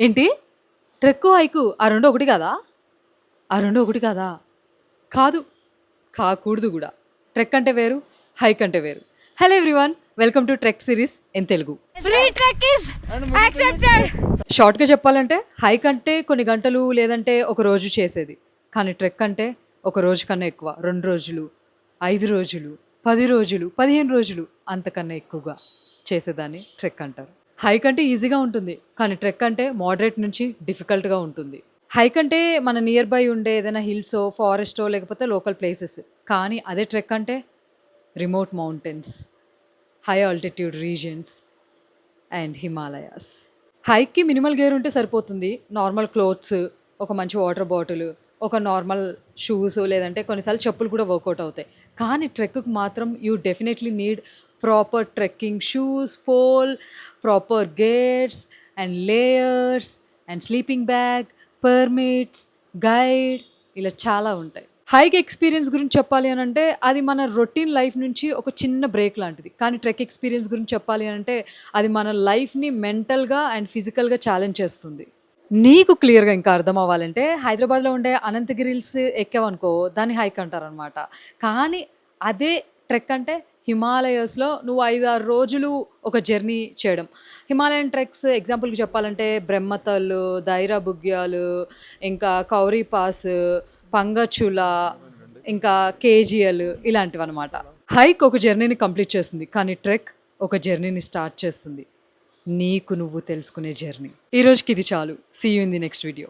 ఏంటి? Trek, haiku ఆ 2 ఒకటి కాదా? ఆ 2 ఒకటి కాదా? కాదు. కాకూడదు గూడా. ట్రెక్ అంటే వేరు, హైక్ అంటే వేరు. Hello everyone! Welcome to trek series in Telugu. Free trek is accepted. షార్ట్‌గా చెప్పాలంటే హైక్ అంటే కొన్ని గంటలు లేదంటే ఒక రోజు చేసేది. కానీ ట్రెక్ అంటే ఒక రోజు కన్నా ఎక్కువ. 2 రోజులు, 5 రోజులు, 10 రోజులు, 15 రోజులు అంతకన్నా ఎక్కువగా చేసేదాన్ని ట్రెక్ అంటారు. హైక్ అంటే ఈజీగా ఉంటుంది. కానీ ట్రెక్ అంటే మోడరేట్ నుంచి డిఫికల్ట్‌గా ఉంటుంది. హైక్ అంటే మన నియర్ బై ఉండే ఏదైనా హిల్సో, ఫారెస్టో లేకపోతే లోకల్ ప్లేసెస్. కానీ అదే ట్రెక్ అంటే remote mountains, high altitude regions and Himalayas. హైక్‌కి మినిమల్ గేర్ ఉంటే సరిపోతుంది. నార్మల్ క్లోత్స్, ఒక మంచి వాటర్ బాటిల్, ఒక నార్మల్ షూస్ లేదంటే కొన్నిసార్లు చెప్పులు కూడా వర్కౌట్ అవుతాయి. కానీ ట్రెక్‌కి మాత్రం you definitely need proper trekking shoes, pole, proper gears and layers and sleeping bag, permits, guide ఇలా చాలా ఉంటాయి. హైక్ ఎక్స్పీరియన్స్ గురించి చెప్పాలి అని అంటే అది మన రొటీన్ లైఫ్ నుంచి ఒక చిన్న బ్రేక్ లాంటిది. కానీ ట్రెక్ ఎక్స్పీరియన్స్ గురించి చెప్పాలి అని అంటే అది మన లైఫ్‌ని మెంటల్‌గా అండ్ ఫిజికల్‌గా ఛాలెంజ్ చేస్తుంది. నీకు క్లియర్‌గా ఇంకా అర్థం అవ్వాలంటే హైదరాబాద్‌లో ఉండే అనంతగిరి హిల్స్ ఎక్కావనుకో దాన్ని హైక్ అంటారనమాట. కానీ అదే ట్రెక్ అంటే హిమాలయస్‌లో నువ్వు 5, 6 రోజులు ఒక జర్నీ చేయడం. హిమాలయన్ ట్రెక్స్ ఎగ్జాంపుల్‌కి చెప్పాలంటే బ్రహ్మతల్, దైరా బుగ్యాలు, ఇంకా కౌరీ పాస్, పంగచుల, ఇంకా కేజీఎల్ ఇలాంటివన్నమాట. హైక్ ఒక జర్నీని కంప్లీట్ చేస్తుంది. కానీ ట్రెక్ ఒక జర్నీని స్టార్ట్ చేస్తుంది. నీకు నువ్వు తెలుసుకునే జర్నీ. ఈ రోజుకి ఇది చాలు. See you in the next video.